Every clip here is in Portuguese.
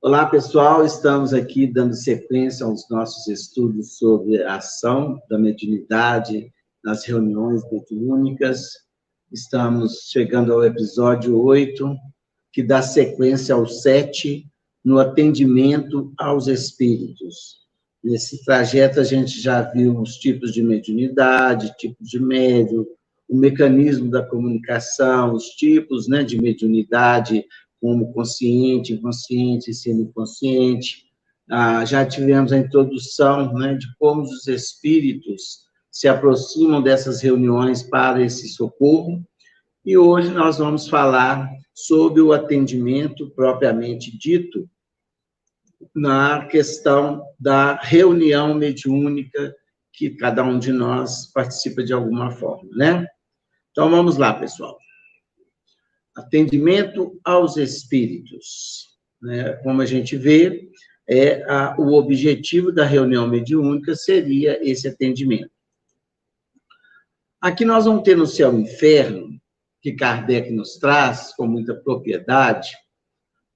Olá, pessoal, estamos aqui dando sequência aos nossos estudos sobre a ação da mediunidade nas reuniões mediúnicas. Estamos chegando ao episódio 8, que dá sequência ao 7, no atendimento aos espíritos. Nesse trajeto, a gente já viu os tipos de mediunidade, tipos de médium, o mecanismo da comunicação, os tipos, de mediunidade, como consciente, inconsciente e semiconsciente. Já tivemos a introdução, de como os espíritos se aproximam dessas reuniões para esse socorro. E hoje nós vamos falar sobre o atendimento propriamente dito, na questão da reunião mediúnica, que cada um de nós participa de alguma forma, Então, vamos lá, pessoal. Atendimento aos espíritos. Como a gente vê, o objetivo da reunião mediúnica seria esse atendimento. Aqui nós vamos ter no Céu e Inferno, que Kardec nos traz com muita propriedade,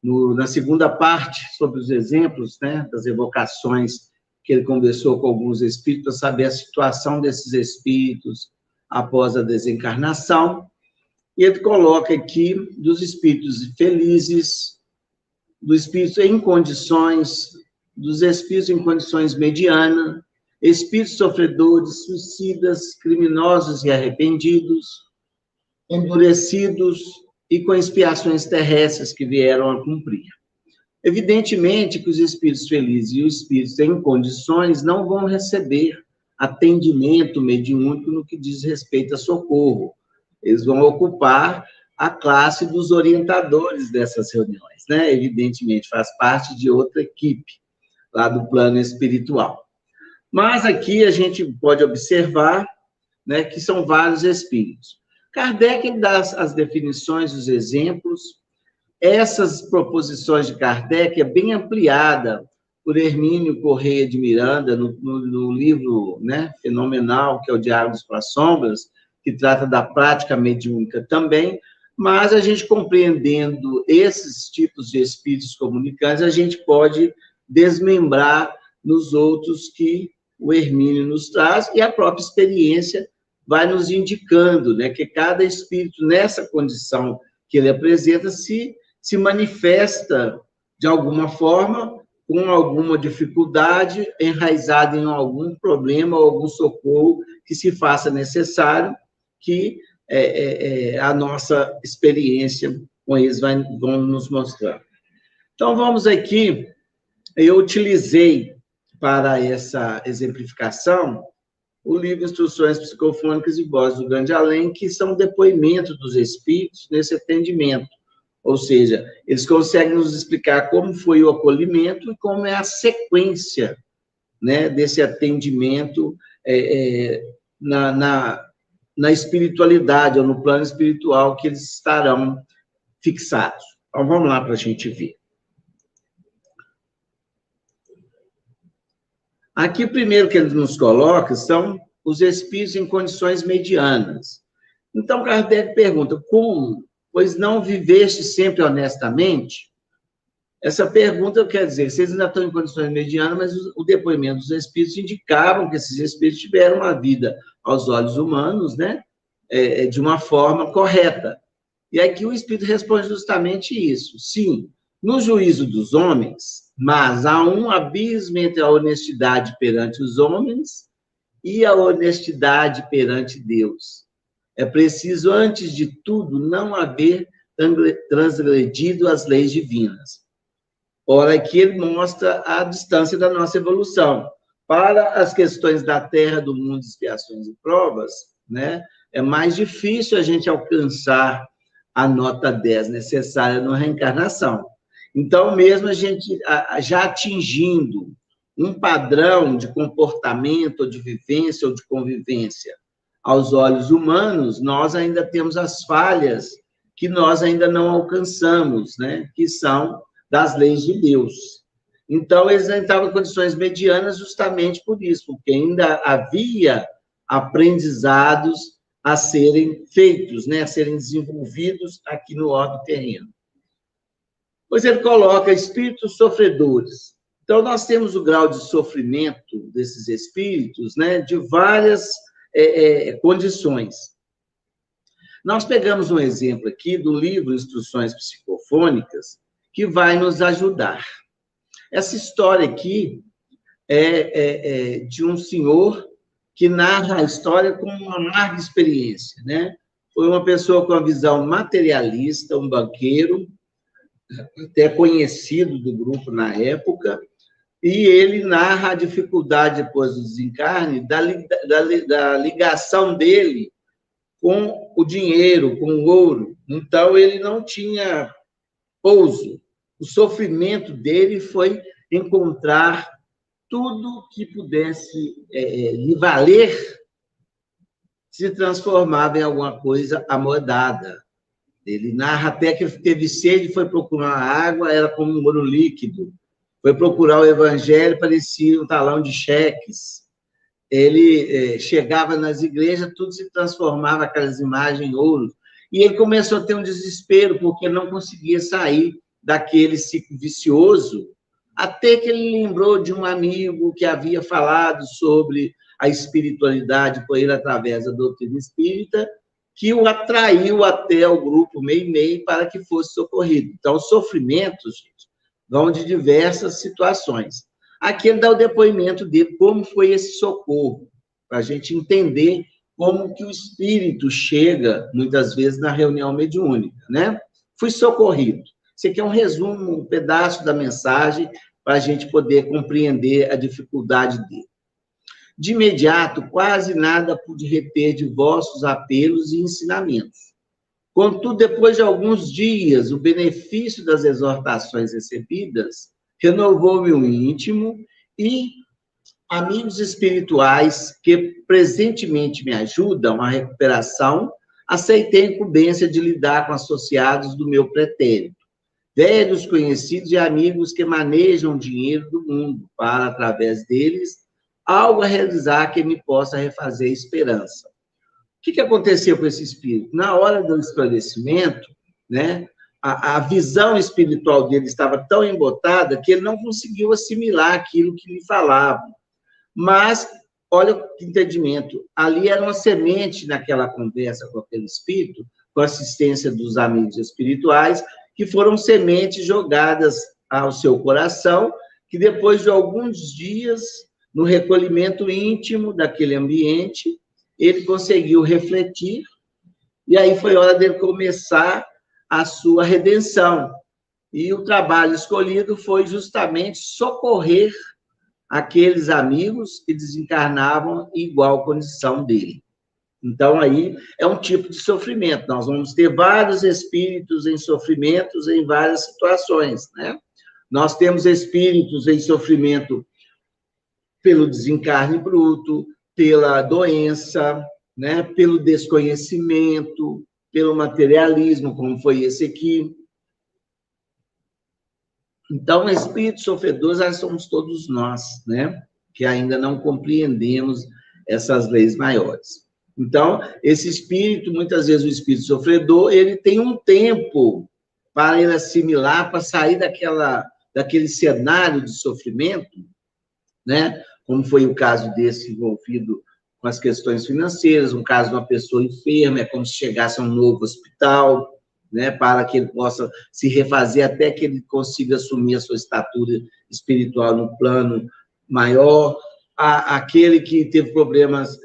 na segunda parte, sobre os exemplos, das evocações que ele conversou com alguns espíritos, para saber a situação desses espíritos após a desencarnação. E ele coloca aqui dos espíritos felizes, dos espíritos em condições, dos espíritos em condições medianas, espíritos sofredores, suicidas, criminosos e arrependidos, endurecidos e com expiações terrestres que vieram a cumprir. Evidentemente que os espíritos felizes e os espíritos em condições não vão receber atendimento mediúnico no que diz respeito a socorro. Eles vão ocupar a classe dos orientadores dessas reuniões, Evidentemente, faz parte de outra equipe, lá do plano espiritual. Mas aqui a gente pode observar, que são vários espíritos. Kardec dá as definições, os exemplos. Essas proposições de Kardec é bem ampliada por Hermínio Corrêa de Miranda, no livro fenomenal, que é o Diálogos com as Sombras, que trata da prática mediúnica também, mas a gente compreendendo esses tipos de espíritos comunicantes, a gente pode desmembrar nos outros que o Hermínio nos traz, e a própria experiência vai nos indicando, que cada espírito, nessa condição que ele apresenta, se manifesta de alguma forma, com alguma dificuldade, enraizada em algum problema ou algum socorro que se faça necessário, que a nossa experiência com eles vão nos mostrar. Então, vamos aqui, eu utilizei para essa exemplificação o livro Instruções Psicofônicas e Vozes do Grande Além, que são depoimentos dos espíritos nesse atendimento. Ou seja, eles conseguem nos explicar como foi o acolhimento e como é a sequência desse atendimento na espiritualidade, ou no plano espiritual que eles estarão fixados. Então, vamos lá para a gente ver. Aqui, o primeiro que ele nos coloca são os espíritos em condições medianas. Então, Kardec pergunta, como? Pois não viveste sempre honestamente? Essa pergunta quer dizer, vocês ainda estão em condições medianas, mas o depoimento dos espíritos indicavam que esses espíritos tiveram uma vida aos olhos humanos, de uma forma correta. E aqui o espírito responde justamente isso. Sim, no juízo dos homens, mas há um abismo entre a honestidade perante os homens e a honestidade perante Deus. É preciso, antes de tudo, não haver transgredido as leis divinas. Ora, aqui ele mostra a distância da nossa evolução. Para as questões da terra, do mundo, expiações e provas, é mais difícil a gente alcançar a nota 10 necessária na reencarnação. Então, mesmo a gente já atingindo um padrão de comportamento, ou de vivência, ou de convivência aos olhos humanos, nós ainda temos as falhas que nós ainda não alcançamos, que são das leis de Deus. Então, eles ainda estavam em condições medianas justamente por isso, porque ainda havia aprendizados a serem feitos, a serem desenvolvidos aqui no orbe terreno. Pois ele coloca espíritos sofredores. Então, nós temos o grau de sofrimento desses espíritos, né, de várias condições. Nós pegamos um exemplo aqui do livro Instruções Psicofônicas, que vai nos ajudar. Essa história aqui é de um senhor que narra a história com uma amarga experiência, né? Foi uma pessoa com uma visão materialista, um banqueiro, até conhecido do grupo na época, e ele narra a dificuldade, depois do desencarne, da ligação dele com o dinheiro, com o ouro. Então, ele não tinha pouso. O sofrimento dele foi encontrar tudo que pudesse lhe valer, se transformava em alguma coisa amodada. Ele narra até que teve sede, foi procurar água, era como um ouro líquido. Foi procurar o evangelho, parecia um talão de cheques. Ele chegava nas igrejas, tudo se transformava, aquelas imagens em ouro. E ele começou a ter um desespero, porque não conseguia sair daquele ciclo vicioso, até que ele lembrou de um amigo que havia falado sobre a espiritualidade por ele através da doutrina espírita, que o atraiu até o grupo Meimei para que fosse socorrido. Então, os sofrimentos, gente, vão de diversas situações. Aqui ele dá o depoimento dele, como foi esse socorro, para a gente entender como que o espírito chega, muitas vezes, na reunião mediúnica, né? Fui socorrido. Isso aqui é um resumo, um pedaço da mensagem, para a gente poder compreender a dificuldade dele. De imediato, quase nada pude reter de vossos apelos e ensinamentos. Contudo, depois de alguns dias, o benefício das exortações recebidas renovou-me o íntimo e amigos espirituais que presentemente me ajudam à recuperação, aceitei a incumbência de lidar com associados do meu pretérito, velhos conhecidos e amigos que manejam o dinheiro do mundo, para, através deles, algo a realizar que me possa refazer a esperança. O que aconteceu com esse espírito? Na hora do esclarecimento, né, a visão espiritual dele estava tão embotada que ele não conseguiu assimilar aquilo que lhe falavam. Mas, olha que entendimento, ali era uma semente naquela conversa com aquele espírito, com a assistência dos amigos espirituais, que foram sementes jogadas ao seu coração, que depois de alguns dias, no recolhimento íntimo daquele ambiente, ele conseguiu refletir, e aí foi hora dele começar a sua redenção. E o trabalho escolhido foi justamente socorrer aqueles amigos que desencarnavam em igual condição dele. Então, aí é um tipo de sofrimento. Nós vamos ter vários espíritos em sofrimentos em várias situações, né? Nós temos espíritos em sofrimento pelo desencarne bruto, pela doença, né? Pelo desconhecimento, pelo materialismo, como foi esse aqui. Então, espíritos sofredores somos todos nós, né? Que ainda não compreendemos essas leis maiores. Então, esse espírito, muitas vezes o espírito sofredor, ele tem um tempo para ele assimilar, para sair daquele cenário de sofrimento, né? Como foi o caso desse envolvido com as questões financeiras, um caso de uma pessoa enferma, é como se chegasse a um novo hospital, né? Para que ele possa se refazer até que ele consiga assumir a sua estatura espiritual no plano maior, aquele que teve problemas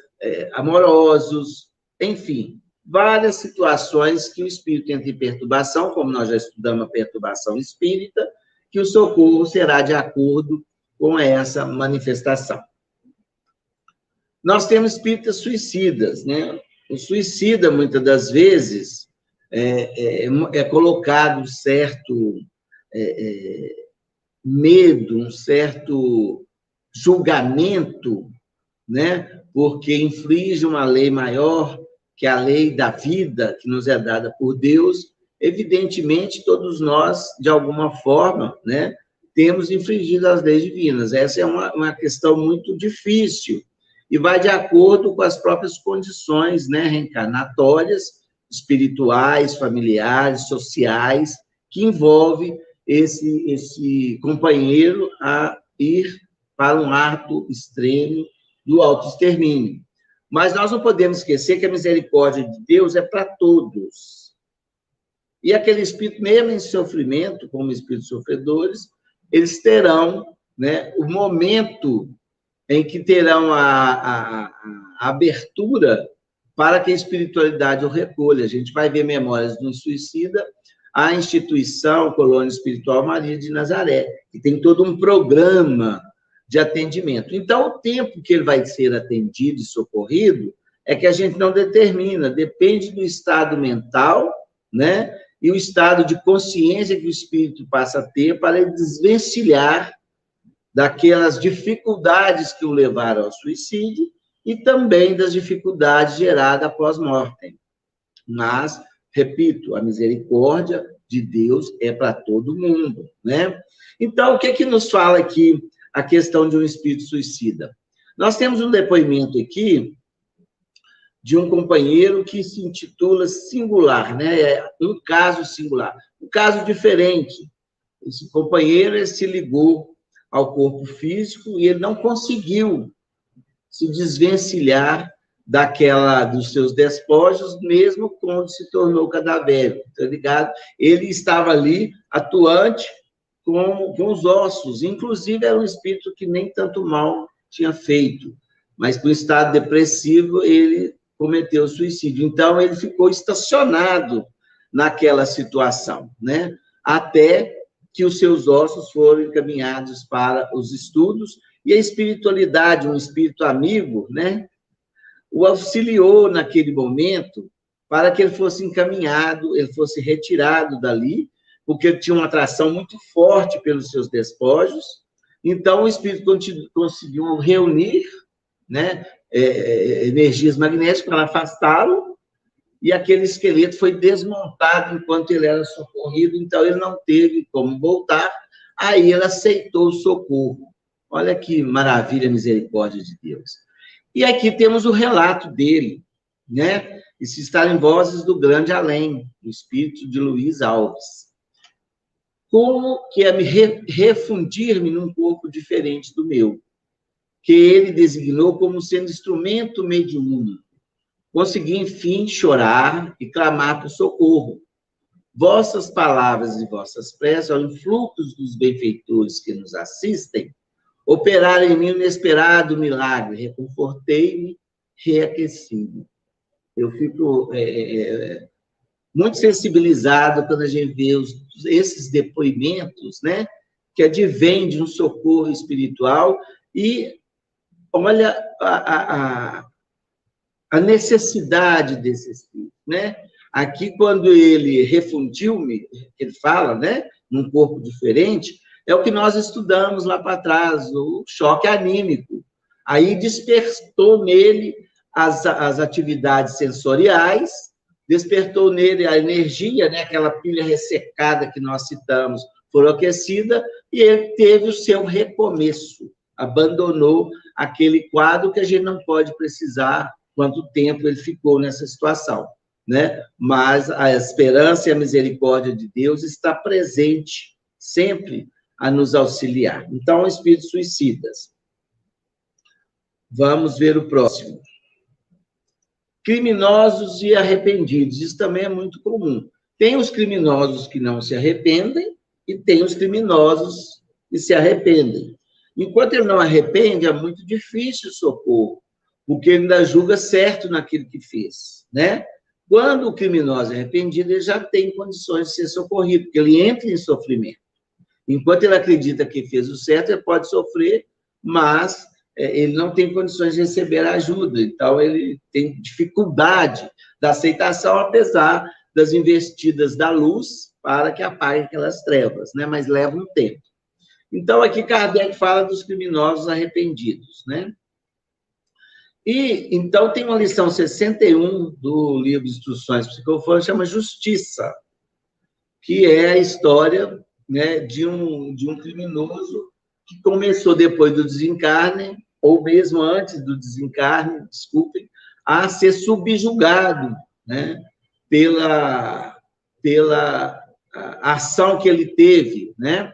amorosos, enfim, várias situações que o espírito entra em perturbação, como nós já estudamos a perturbação espírita, que o socorro será de acordo com essa manifestação. Nós temos espíritas suicidas, né? O suicida, muitas das vezes, é colocado um certo medo, um certo julgamento, né? Porque infringe uma lei maior, que é a lei da vida, que nos é dada por Deus. Evidentemente, todos nós, de alguma forma, né, temos infringido as leis divinas. Essa é uma questão muito difícil, e vai de acordo com as próprias condições, né, reencarnatórias, espirituais, familiares, sociais, que envolve esse companheiro a ir para um ato extremo do autoextermínio. Mas nós não podemos esquecer que a misericórdia de Deus é para todos. E aquele espírito, mesmo em sofrimento, como espíritos sofredores, eles terão, né, o momento em que terão a abertura para que a espiritualidade o recolha. A gente vai ver Memórias de um Suicida, a instituição Colônia Espiritual Maria de Nazaré, que tem todo um programa de atendimento. Então, o tempo que ele vai ser atendido e socorrido é que a gente não determina, depende do estado mental, né, e o estado de consciência que o espírito passa a ter para ele desvencilhar daquelas dificuldades que o levaram ao suicídio e também das dificuldades geradas após morte. Mas, repito, a misericórdia de Deus é para todo mundo, né? Então, o que nos fala aqui a questão de um espírito suicida? Nós temos um depoimento aqui de um companheiro que se intitula Singular, né? É um caso singular, um caso diferente. Esse companheiro ele se ligou ao corpo físico e ele não conseguiu se desvencilhar dos seus despojos, mesmo quando se tornou cadavérico, tá ligado? Ele estava ali atuante com os ossos, inclusive era um espírito que nem tanto mal tinha feito, mas por estado depressivo ele cometeu suicídio. Então ele ficou estacionado naquela situação, né? Até que os seus ossos foram encaminhados para os estudos, e a espiritualidade, um espírito amigo, né, o auxiliou naquele momento para que ele fosse encaminhado, ele fosse retirado dali, porque ele tinha uma atração muito forte pelos seus despojos. Então, o espírito conseguiu reunir, né, energias magnéticas para afastá-lo, e aquele esqueleto foi desmontado enquanto ele era socorrido, então ele não teve como voltar, aí ele aceitou o socorro. Olha que maravilha, a misericórdia de Deus. E aqui temos o relato dele, né? Isso está em Vozes do Grande Além, o espírito de Luiz Alves. Como que é me refundir-me num corpo diferente do meu, que ele designou como sendo instrumento mediúnico. Consegui, enfim, chorar e clamar por socorro. Vossas palavras e vossas preces, ao influxo dos benfeitores que nos assistem, operaram em mim um inesperado milagre, reconfortei-me, reaqueci-me. Eu fico muito sensibilizado quando a gente vê esses depoimentos, né, que advêm de um socorro espiritual, e olha a necessidade desse espírito, né? Aqui, quando ele refundiu-me, ele fala, né, num corpo diferente, é o que nós estudamos lá para trás, o choque anímico. Aí despertou nele as atividades sensoriais, despertou nele a energia, né, aquela pilha ressecada que nós citamos, foi aquecida, e ele teve o seu recomeço, abandonou aquele quadro que a gente não pode precisar quanto tempo ele ficou nessa situação, né? Mas a esperança e a misericórdia de Deus está presente sempre a nos auxiliar. Então, espíritos suicidas. Vamos ver o próximo. Criminosos e arrependidos. Isso também é muito comum. Tem os criminosos que não se arrependem e tem os criminosos que se arrependem. Enquanto ele não arrepende, é muito difícil o socorro, porque ele ainda julga certo naquilo que fez, né? Quando o criminoso é arrependido, ele já tem condições de ser socorrido, porque ele entra em sofrimento. Enquanto ele acredita que fez o certo, ele pode sofrer, mas ele não tem condições de receber ajuda. Então, ele tem dificuldade da aceitação, apesar das investidas da luz para que apague aquelas trevas, né? Mas leva um tempo. Então, aqui Kardec fala dos criminosos arrependidos, né? E, então, tem uma lição 61 do livro de Instruções Psicofônicas, chama Justiça, que é a história, né, de um criminoso que começou depois do desencarne, ou mesmo antes do desencarne, desculpem, a ser subjugado, né, pela a ação que ele teve, né?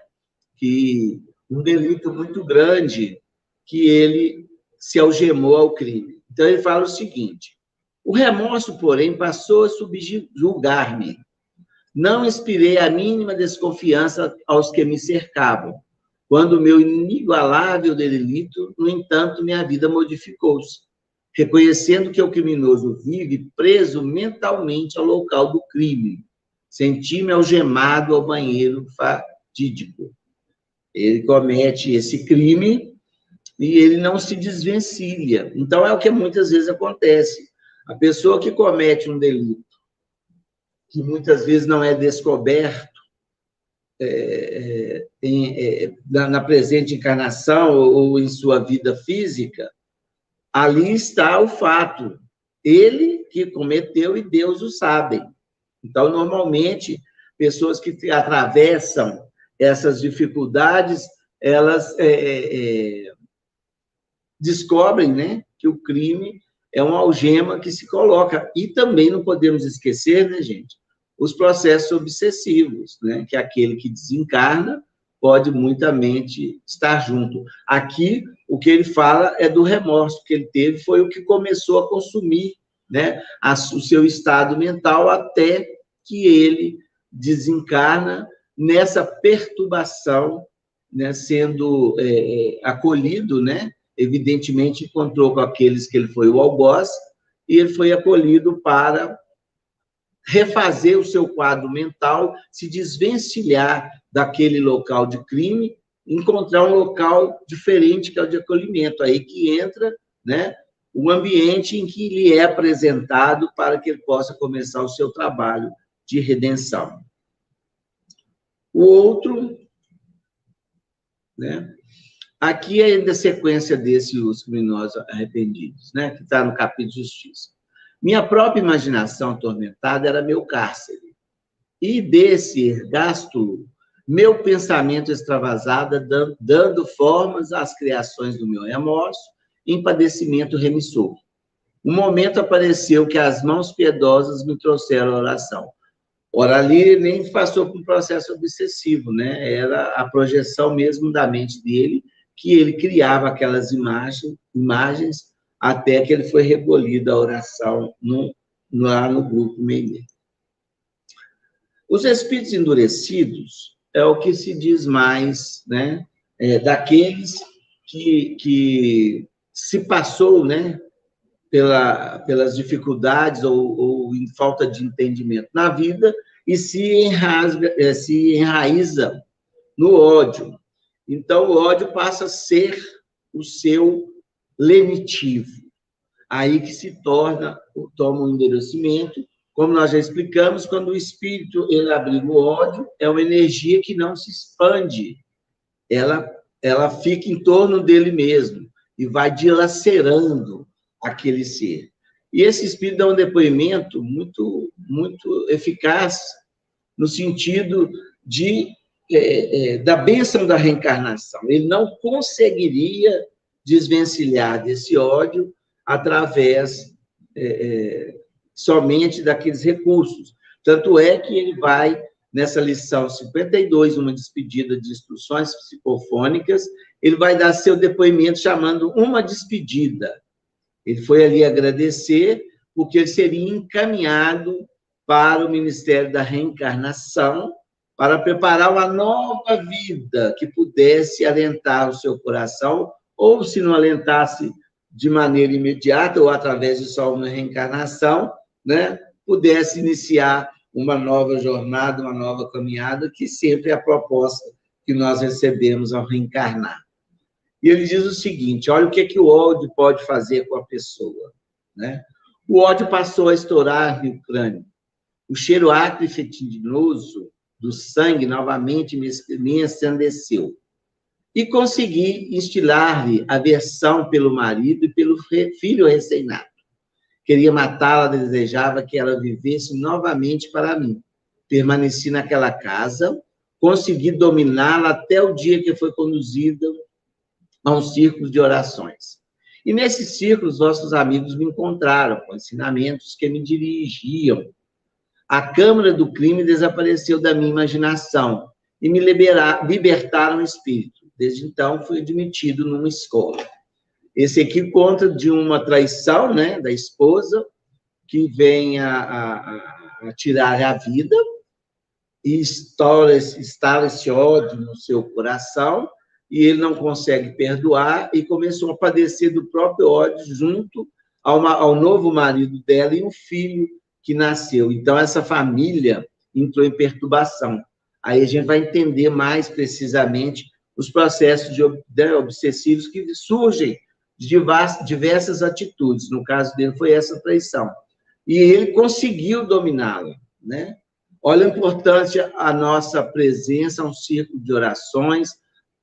Que um delito muito grande, que ele se algemou ao crime. Então, ele fala o seguinte: o remorso, porém, passou a subjugar-me. Não inspirei a mínima desconfiança aos que me cercavam. Quando o meu inigualável delito, no entanto, minha vida modificou-se, reconhecendo que o criminoso vive preso mentalmente ao local do crime. Senti-me algemado ao banheiro fatídico. Ele comete esse crime e ele não se desvencilha. Então, é o que muitas vezes acontece. A pessoa que comete um delito, que muitas vezes não é descoberto na presente encarnação ou em sua vida física, ali está o fato. Ele que cometeu e Deus o sabe. Então, normalmente, pessoas que atravessam essas dificuldades, elas descobrem, né, que o crime é uma algema que se coloca. E também não podemos esquecer, né, gente, os processos obsessivos, né, que aquele que desencarna pode muitamente estar junto. Aqui, o que ele fala é do remorso que ele teve, foi o que começou a consumir, né, o seu estado mental até que ele desencarna nessa perturbação, né, sendo acolhido, né, evidentemente encontrou com aqueles que ele foi o algoz, e ele foi acolhido para refazer o seu quadro mental, se desvencilhar daquele local de crime, encontrar um local diferente, que é o de acolhimento. Aí que entra, né, o ambiente em que lhe é apresentado para que ele possa começar o seu trabalho de redenção. O outro, né, aqui é da sequência desse Os Criminosos Arrependidos, né, que está no capítulo de Justiça. Minha própria imaginação atormentada era meu cárcere. E desse ergástulo, meu pensamento extravasado, dando formas às criações do meu remorso, em padecimento remissor. Um momento apareceu que as mãos piedosas me trouxeram a oração. Ora, ali nem passou por um processo obsessivo, né? Era a projeção mesmo da mente dele, que ele criava aquelas imagens até que ele foi recolhido à oração lá no grupo Meimei. Os espíritos endurecidos é o que se diz mais, né? Daqueles que se passou, né, pelas dificuldades ou em falta de entendimento na vida e se enraiza no ódio. Então, o ódio passa a ser o seu lenitivo. Aí que se toma um endurecimento. Como nós já explicamos, quando o espírito ele abriga o ódio, é uma energia que não se expande. Ela fica em torno dele mesmo e vai dilacerando aquele ser. E esse espírito dá um depoimento muito, muito eficaz no sentido da bênção da reencarnação. Ele não conseguiria desvencilhar desse ódio através somente daqueles recursos. Tanto é que ele vai, nessa lição 52, uma despedida de instruções psicofônicas, ele vai dar seu depoimento chamando uma despedida. Ele foi ali agradecer, porque ele seria encaminhado para o Ministério da Reencarnação, para preparar uma nova vida que pudesse alentar o seu coração, ou se não alentasse de maneira imediata, ou através de só uma reencarnação, né, pudesse iniciar uma nova jornada, uma nova caminhada, que sempre é a proposta que nós recebemos ao reencarnar. E ele diz o seguinte: olha o que o ódio pode fazer com a pessoa, né? O ódio passou a estourar-lhe o crânio. O cheiro acre e fetinoso do sangue novamente me ensandeceu. E consegui instilar-lhe aversão pelo marido e pelo filho recém-nato. Queria matá-la, desejava que ela vivesse novamente para mim. Permaneci naquela casa, consegui dominá-la até o dia que foi conduzida a um círculo de orações. E nesses círculos, nossos amigos me encontraram com ensinamentos que me dirigiam A câmara do crime desapareceu da minha imaginação e me libertaram o espírito. Desde então, fui admitido numa escola. Esse aqui conta de uma traição, né, da esposa, que vem a tirar a vida, e instala esse ódio no seu coração, e ele não consegue perdoar, e começou a padecer do próprio ódio junto ao novo marido dela e um filho que nasceu. Então, essa família entrou em perturbação. Aí a gente vai entender mais precisamente os processos obsessivos que surgem de diversas atitudes. No caso dele, foi essa traição. E ele conseguiu dominá-la, né? Olha a importância a nossa presença, um círculo de orações,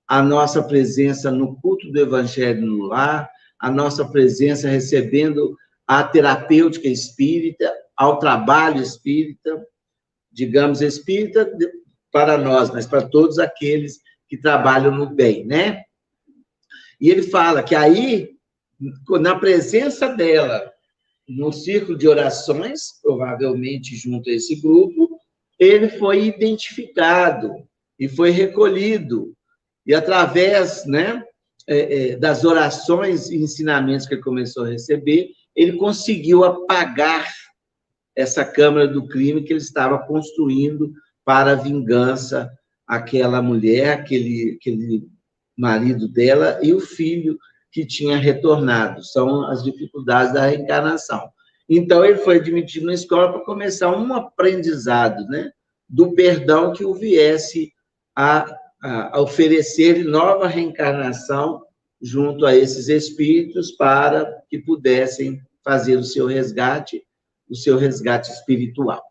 a nossa presença no culto do Evangelho no lar, a nossa presença recebendo a terapêutica espírita, ao trabalho espírita, digamos, espírita para nós, mas para todos aqueles que trabalham no bem, né? E ele fala que aí, na presença dela, no círculo de orações, provavelmente junto a esse grupo, ele foi identificado e foi recolhido. E através, né, das orações e ensinamentos que ele começou a receber, ele conseguiu apagar essa câmara do crime que ele estava construindo para a vingança àquela mulher, aquele marido dela e o filho que tinha retornado. São as dificuldades da reencarnação. Então, ele foi admitido na escola para começar um aprendizado, né, do perdão que o viesse a oferecer nova reencarnação junto a esses espíritos para que pudessem fazer o seu resgate espiritual.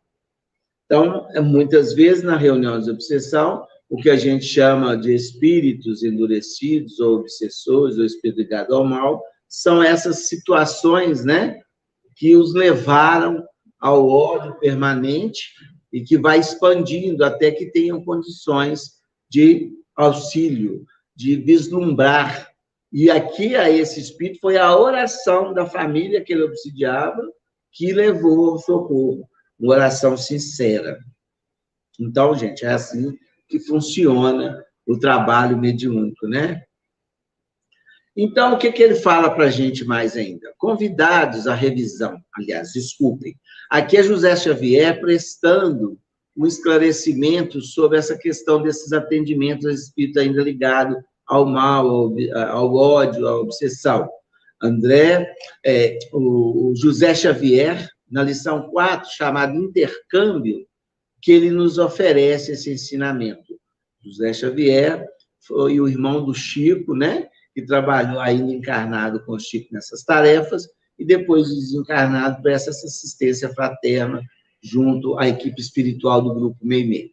Então, muitas vezes, na reunião de obsessão, o que a gente chama de espíritos endurecidos, ou obsessores, ou espírito ligado ao mal, são essas situações, né, que os levaram ao ódio permanente e que vai expandindo até que tenham condições de auxílio, de vislumbrar. E aqui, a esse espírito, foi a oração da família que ele obsidiava que levou ao socorro, uma oração sincera. Então, gente, é assim que funciona o trabalho mediúnico, né? Então, o que ele fala para a gente mais ainda? Convidados à revisão, aliás, desculpem. Aqui é José Xavier prestando um esclarecimento sobre essa questão desses atendimentos a espírito ainda ligado ao mal, ao ódio, à obsessão. O José Xavier, na lição 4, chamada Intercâmbio, que ele nos oferece esse ensinamento. José Xavier foi o irmão do Chico, né, que trabalhou ainda encarnado com o Chico nessas tarefas, e depois desencarnado presta essa assistência fraterna junto à equipe espiritual do Grupo Meimei.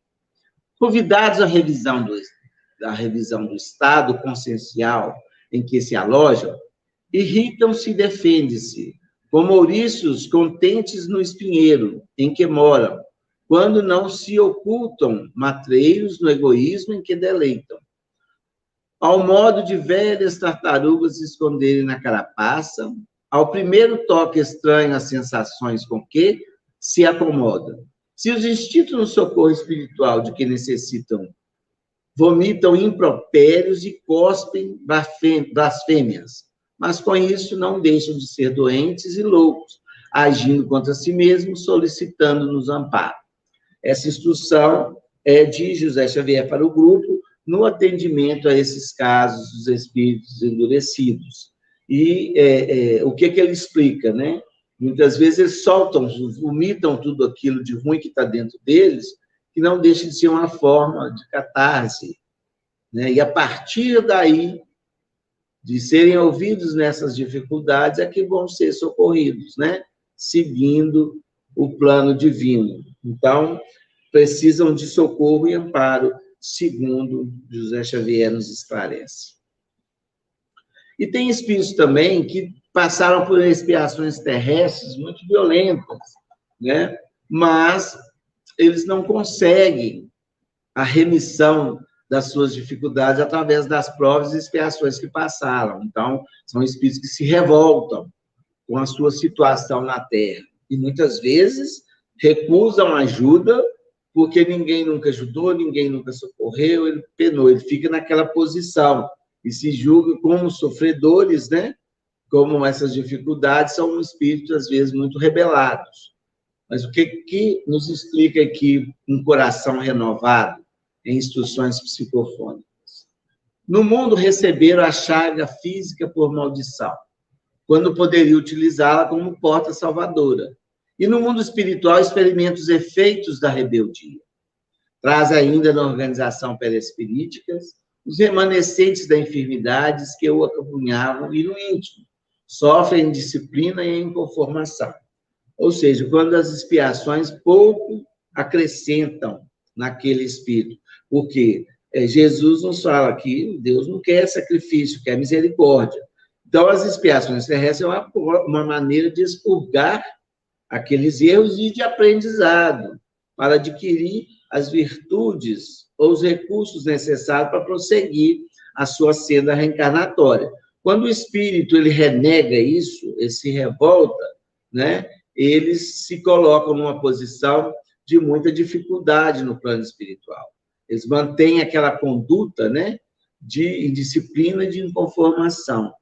Convidados à revisão do estado consciencial em que se alojam, irritam-se e defendem-se, como ouriços contentes no espinheiro em que moram, quando não se ocultam matreiros no egoísmo em que deleitam. Ao modo de velhas tartarugas se esconderem na carapaça, ao primeiro toque estranho às sensações com que se acomodam. Se os instintos no socorro espiritual de que necessitam vomitam impropérios e cospem blasfêmias, mas com isso não deixam de ser doentes e loucos, agindo contra si mesmos, solicitando-nos amparo. Essa instrução é de José Xavier para o grupo, no atendimento a esses casos dos espíritos endurecidos. E o que ele explica, né? Muitas vezes eles soltam, vomitam tudo aquilo de ruim que está dentro deles, que não deixa de ser uma forma de catarse, né? E a partir daí, de serem ouvidos nessas dificuldades, é que vão ser socorridos, né? Seguindo o plano divino. Então, precisam de socorro e amparo, segundo José Xavier nos esclarece. E tem espíritos também que passaram por expiações terrestres muito violentas, né? Mas eles não conseguem a remissão das suas dificuldades através das provas e expiações que passaram. Então, são espíritos que se revoltam com a sua situação na Terra. E muitas vezes recusam ajuda, porque ninguém nunca ajudou, ninguém nunca socorreu, ele penou, ele fica naquela posição e se julga como sofredores, né? Como essas dificuldades são espíritos, às vezes, muito rebelados. Mas o que nos explica aqui um coração renovado em instruções psicofônicas? No mundo receberam a chaga física por maldição, quando poderia utilizá-la como porta salvadora. E no mundo espiritual experimenta os efeitos da rebeldia. Traz ainda na organização perispirítica os remanescentes das enfermidades que o acompanhavam e no íntimo. Sofrem indisciplina e inconformação. Ou seja, quando as expiações pouco acrescentam naquele espírito. Porque Jesus nos fala que Deus não quer sacrifício, quer misericórdia. Então, as expiações terrestres é uma maneira de expurgar aqueles erros e de aprendizado, para adquirir as virtudes ou os recursos necessários para prosseguir a sua senda reencarnatória. Quando o espírito ele renega isso, ele se revolta, né? Eles se colocam numa posição de muita dificuldade no plano espiritual. Eles mantêm aquela conduta, né, de indisciplina e de inconformação.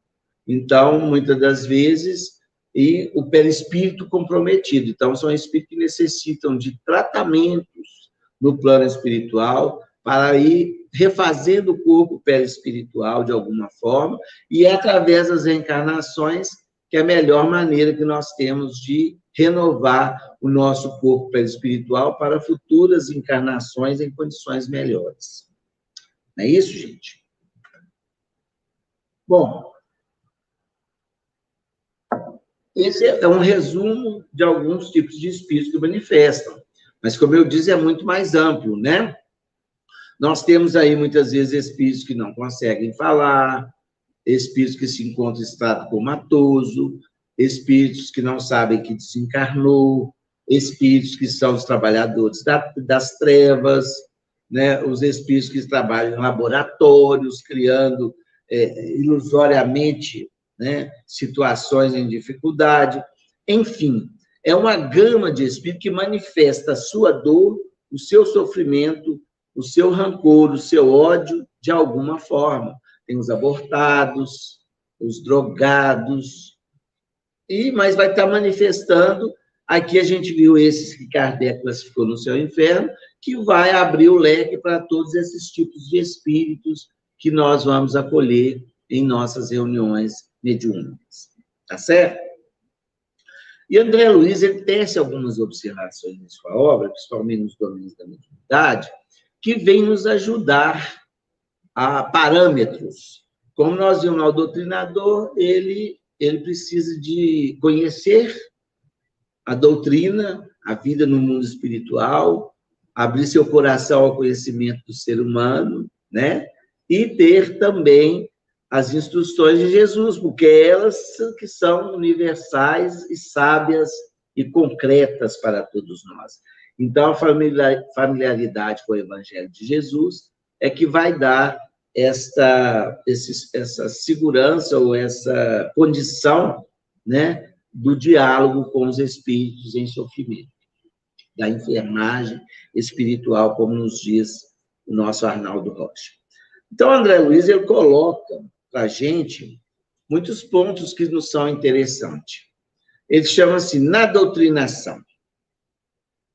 Então, muitas das vezes, e o perispírito comprometido. Então, são espíritos que necessitam de tratamentos no plano espiritual para ir refazendo o corpo perispiritual de alguma forma, e é através das reencarnações que é a melhor maneira que nós temos de renovar o nosso corpo perispiritual para futuras encarnações em condições melhores. Não é isso, gente? Bom, esse é um resumo de alguns tipos de espíritos que manifestam. Mas, como eu disse, é muito mais amplo, né? Nós temos aí, muitas vezes, espíritos que não conseguem falar, espíritos que se encontram em estado comatoso, espíritos que não sabem que desencarnou, espíritos que são os trabalhadores das trevas, né? Os espíritos que trabalham em laboratórios, criando ilusoriamente, né, situações em dificuldade. Enfim, é uma gama de espíritos que manifesta a sua dor, o seu sofrimento, o seu rancor, o seu ódio, de alguma forma. Tem os abortados, os drogados, mas vai estar manifestando. Aqui a gente viu esses que Kardec classificou no seu inferno, que vai abrir o leque para todos esses tipos de espíritos que nós vamos acolher em nossas reuniões mediúnicas. Tá certo? E André Luiz, ele tece algumas observações em sua obra, principalmente nos domínios da mediunidade, que vem nos ajudar a parâmetros. Como nós vimos lá, o doutrinador, ele precisa de conhecer a doutrina, a vida no mundo espiritual, abrir seu coração ao conhecimento do ser humano, né? E ter também as instruções de Jesus, porque elas que são universais e sábias e concretas para todos nós. Então, a familiaridade com o Evangelho de Jesus é que vai dar essa segurança ou essa condição, né, do diálogo com os espíritos em sofrimento, da enfermagem espiritual, como nos diz o nosso Arnaldo Rocha. Então, André Luiz, ele coloca para a gente muitos pontos que nos são interessantes. Ele chama assim, na doutrinação.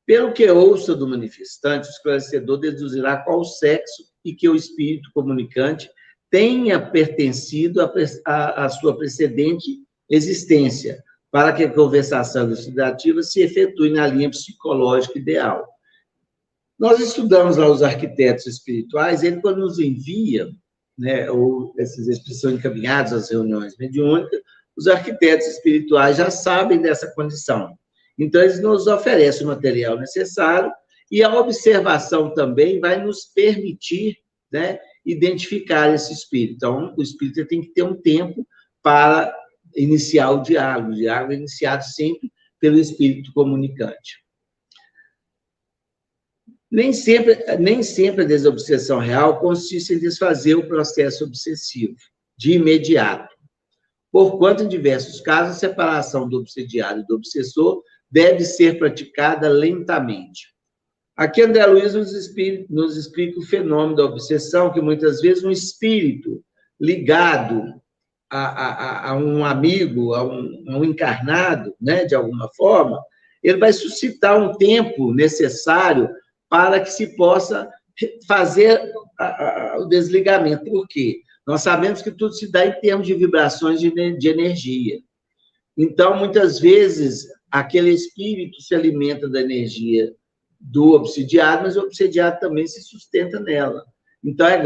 Pelo que ouça do manifestante, o esclarecedor deduzirá qual sexo e que o espírito comunicante tenha pertencido à sua precedente existência, para que a conversação elucidativa se efetue na linha psicológica ideal. Nós estudamos lá os arquitetos espirituais, ele, quando nos envia, né, ou essas expressões encaminhadas às reuniões mediúnicas, os arquitetos espirituais já sabem dessa condição. Então, eles nos oferecem o material necessário e a observação também vai nos permitir, né, identificar esse espírito. Então, o espírito tem que ter um tempo para iniciar o diálogo. O diálogo é iniciado sempre pelo espírito comunicante. Nem sempre a desobsessão real consiste em desfazer o processo obsessivo, de imediato. Porquanto, em diversos casos, a separação do obsediado e do obsessor deve ser praticada lentamente. Aqui, André Luiz nos explica o fenômeno da obsessão, que muitas vezes um espírito ligado a um amigo, a um encarnado, né, de alguma forma, ele vai suscitar um tempo necessário para que se possa fazer o desligamento. Por quê? Nós sabemos que tudo se dá em termos de vibrações de energia. Então, muitas vezes, aquele espírito se alimenta da energia do obsidiado, mas o obsidiado também se sustenta nela. Então, é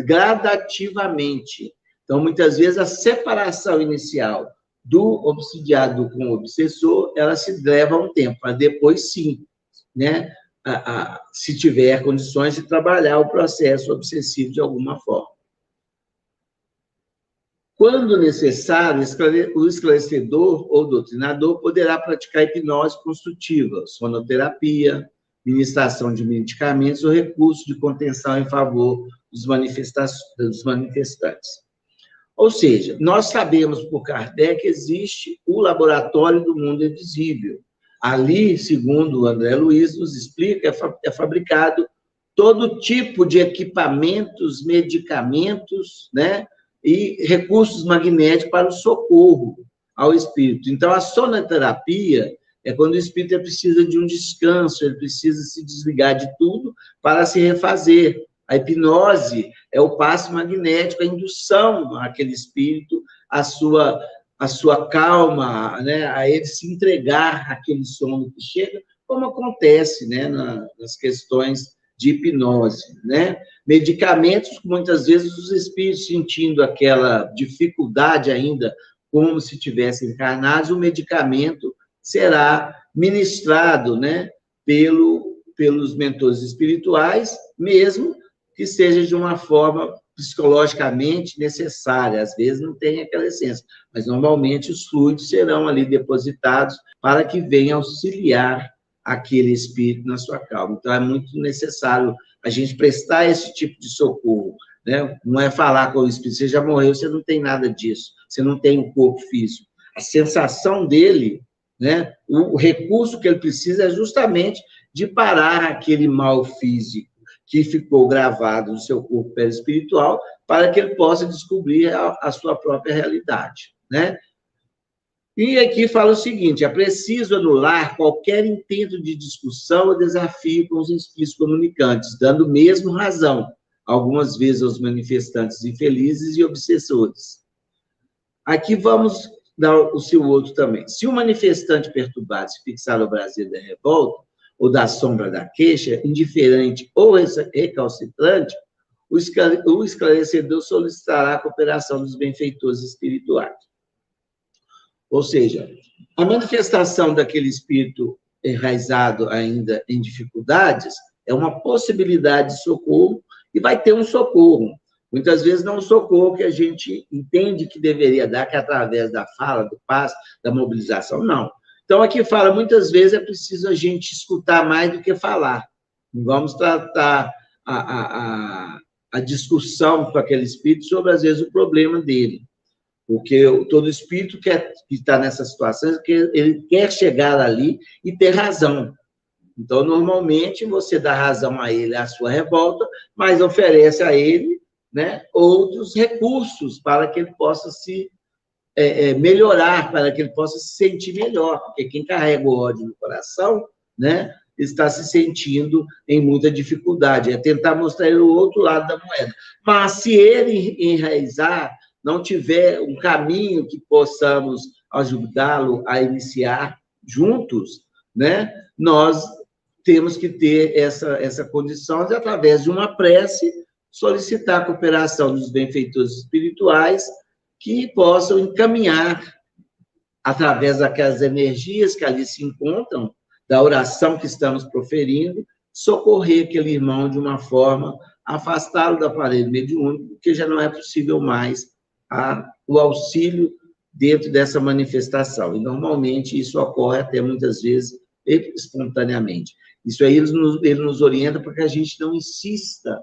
gradativamente. Então, muitas vezes, a separação inicial do obsidiado com o obsessor, ela se leva um tempo, mas depois, sim, né? Se tiver condições de trabalhar o processo obsessivo de alguma forma. Quando necessário, o esclarecedor ou doutrinador poderá praticar hipnose construtiva, sonoterapia, ministração de medicamentos ou recursos de contenção em favor dos manifestantes. Ou seja, nós sabemos por Kardec que existe o laboratório do mundo invisível. Ali, segundo o André Luiz nos explica, é fabricado todo tipo de equipamentos, medicamentos, né, e recursos magnéticos para o socorro ao espírito. Então, a sonoterapia é quando o espírito precisa de um descanso, ele precisa se desligar de tudo para se refazer. A hipnose é o passe magnético, a indução àquele espírito, a sua calma, né, a ele se entregar àquele sono que chega, como acontece, né, nas questões de hipnose, né? Medicamentos, muitas vezes os espíritos sentindo aquela dificuldade ainda, como se tivessem encarnados, o medicamento será ministrado, né, pelos mentores espirituais, mesmo que seja de uma forma psicologicamente necessária. Às vezes não tem aquela essência, mas normalmente os fluidos serão ali depositados para que venha auxiliar aquele espírito na sua calma. Então, é muito necessário a gente prestar esse tipo de socorro, né? Não é falar com o espírito, você já morreu, você não tem nada disso, você não tem um corpo físico. A sensação dele, né? O recurso que ele precisa é justamente de parar aquele mal físico que ficou gravado no seu corpo perispiritual, para que ele possa descobrir a sua própria realidade, né? E aqui fala o seguinte: é preciso anular qualquer intento de discussão ou desafio com os espíritos comunicantes, dando mesmo razão, algumas vezes, aos manifestantes infelizes e obsessores. Aqui vamos dar o seu outro também. Se o manifestante perturbado se fixar no Brasil da revolta, ou da sombra da queixa, indiferente ou recalcitrante, o esclarecedor solicitará a cooperação dos benfeitores espirituais. Ou seja, a manifestação daquele espírito enraizado ainda em dificuldades é uma possibilidade de socorro, e vai ter um socorro. Muitas vezes não um socorro que a gente entende que deveria dar, que é através da fala, do passe, da mobilização, não. Então, aqui fala, muitas vezes é preciso a gente escutar mais do que falar. Vamos tratar a discussão com aquele espírito sobre, às vezes, o problema dele. Porque todo espírito que está nessa situação, ele quer chegar ali e ter razão. Então, normalmente, você dá razão a ele, a sua revolta, mas oferece a ele, né, outros recursos para que ele possa se melhorar, para que ele possa se sentir melhor, porque quem carrega o ódio no coração, né, está se sentindo em muita dificuldade, é tentar mostrar ele o outro lado da moeda. Mas se ele enraizar, não tiver um caminho que possamos ajudá-lo a iniciar juntos, né, nós temos que ter essa condição de, através de uma prece, solicitar a cooperação dos benfeitores espirituais que possam encaminhar, através daquelas energias que ali se encontram, da oração que estamos proferindo, socorrer aquele irmão de uma forma, afastá-lo do aparelho mediúnico, porque já não é possível mais o auxílio dentro dessa manifestação. E, normalmente, isso ocorre até muitas vezes espontaneamente. Isso aí ele nos orienta para que a gente não insista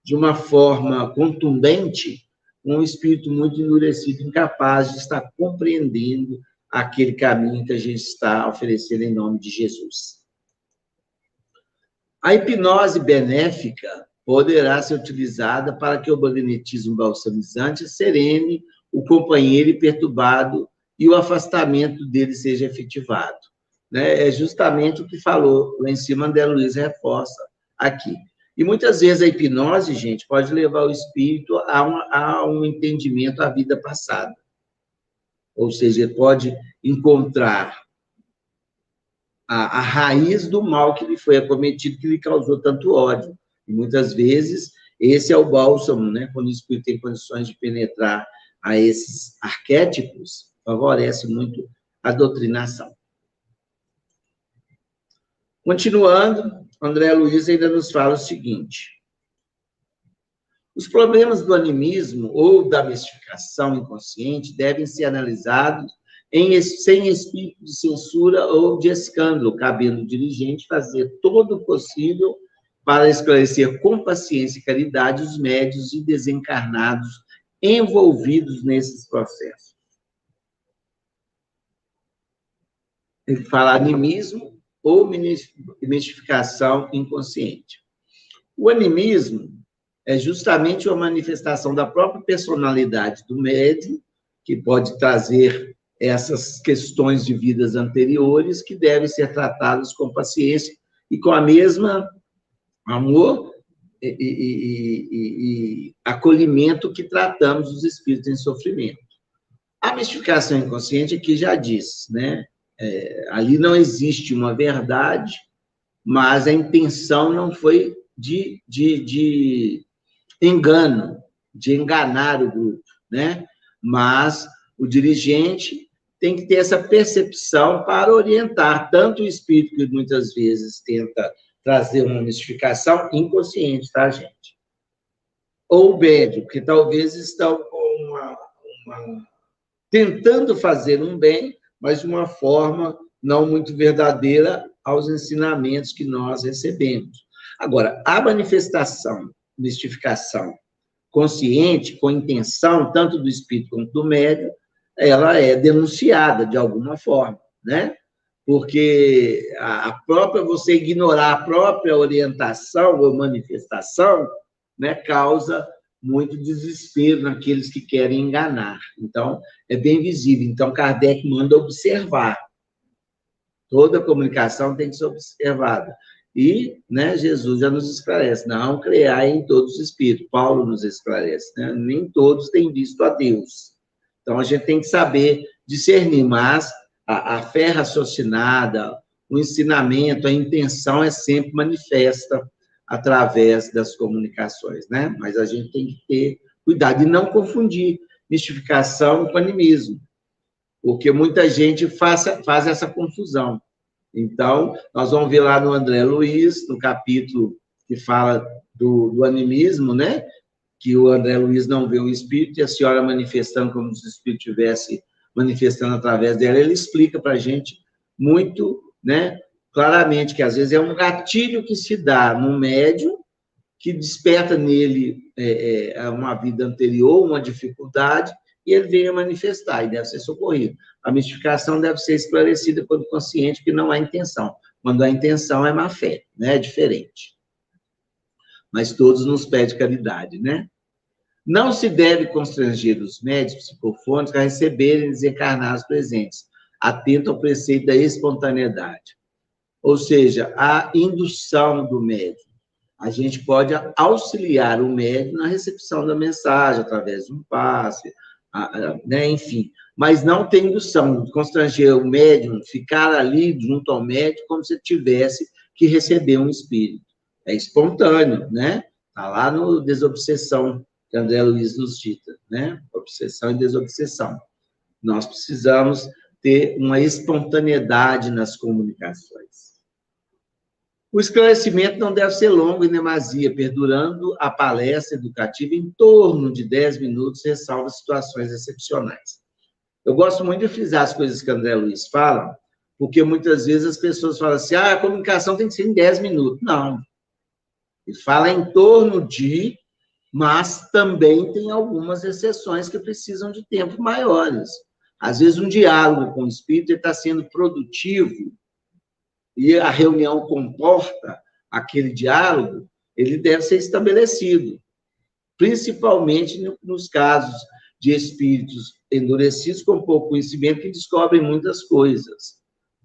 de uma forma contundente com um espírito muito endurecido, incapaz de estar compreendendo aquele caminho que a gente está oferecendo em nome de Jesus. A hipnose benéfica poderá ser utilizada para que o magnetismo balsamizante serene o companheiro perturbado e o afastamento dele seja efetivado. Né? É justamente o que falou lá em cima, André Luiz reforça aqui. E muitas vezes a hipnose, gente, pode levar o espírito a um entendimento da vida passada. Ou seja, ele pode encontrar a raiz do mal que lhe foi acometido, que lhe causou tanto ódio. E muitas vezes, esse é o bálsamo, né? Quando o espírito tem condições de penetrar a esses arquétipos, favorece muito a doutrinação. Continuando, André Luiz ainda nos fala o seguinte: os problemas do animismo ou da mistificação inconsciente devem ser analisados sem espírito de censura ou de escândalo, cabendo ao dirigente fazer todo o possível para esclarecer com paciência e caridade os médios e desencarnados envolvidos nesses processos. Ele fala animismo ou mistificação inconsciente. O animismo é justamente uma manifestação da própria personalidade do médium, que pode trazer essas questões de vidas anteriores que devem ser tratadas com paciência e com a mesma amor e acolhimento que tratamos os espíritos em sofrimento. A mistificação inconsciente aqui já diz, né? Ali não existe uma verdade, mas a intenção não foi de engano, de enganar o grupo, né? Mas o dirigente tem que ter essa percepção para orientar tanto o espírito, que muitas vezes tenta trazer uma mistificação inconsciente, tá, gente? Ou o médium, que talvez estão tentando fazer um bem, mas de uma forma não muito verdadeira aos ensinamentos que nós recebemos. Agora, a manifestação, mistificação consciente, com intenção, tanto do espírito quanto do médium, ela é denunciada de alguma forma, né? Porque você ignorar a própria orientação ou manifestação, né, causa muito desespero naqueles que querem enganar. Então, é bem visível. Então, Kardec manda observar. Toda comunicação tem que ser observada. E, né, Jesus já nos esclarece, não creai em todos os espíritos. Paulo nos esclarece, né? Nem todos têm visto a Deus. Então, a gente tem que saber discernir, mas a fé raciocinada, o ensinamento, a intenção é sempre manifesta através das comunicações, né? Mas a gente tem que ter cuidado e não confundir mistificação com animismo, porque muita gente faz essa confusão. Então, nós vamos ver lá no André Luiz, no capítulo que fala do animismo, né? Que o André Luiz não vê o espírito e a senhora manifestando como se o espírito estivesse manifestando através dela. Ele explica para a gente muito, né, claramente que às vezes é um gatilho que se dá no médium, que desperta nele uma vida anterior, uma dificuldade, e ele vem a manifestar e deve ser socorrido. A mistificação deve ser esclarecida quando consciente que não há intenção. Quando há intenção é má fé, né? É diferente. Mas todos nos pedem caridade, né? Não se deve constranger os médios psicofônicos a receberem desencarnados presentes, atento ao preceito da espontaneidade. Ou seja, a indução do médium. A gente pode auxiliar o médium na recepção da mensagem, através de um passe, né? Enfim. Mas não tem indução, constranger o médium, ficar ali junto ao médium como se tivesse que receber um espírito. É espontâneo, né? Está lá no Desobsessão, que André Luiz nos dita, né? Obsessão e desobsessão. Nós precisamos ter uma espontaneidade nas comunicações. O esclarecimento não deve ser longo em demasia, perdurando a palestra educativa em torno de 10 minutos, ressalva situações excepcionais. Eu gosto muito de frisar as coisas que André Luiz fala, porque muitas vezes as pessoas falam assim, a comunicação tem que ser em 10 minutos. Não. Ele fala em torno de, mas também tem algumas exceções que precisam de tempo maiores. Às vezes, um diálogo com o espírito está sendo produtivo e a reunião comporta aquele diálogo, ele deve ser estabelecido, principalmente nos casos de espíritos endurecidos com pouco conhecimento que descobrem muitas coisas.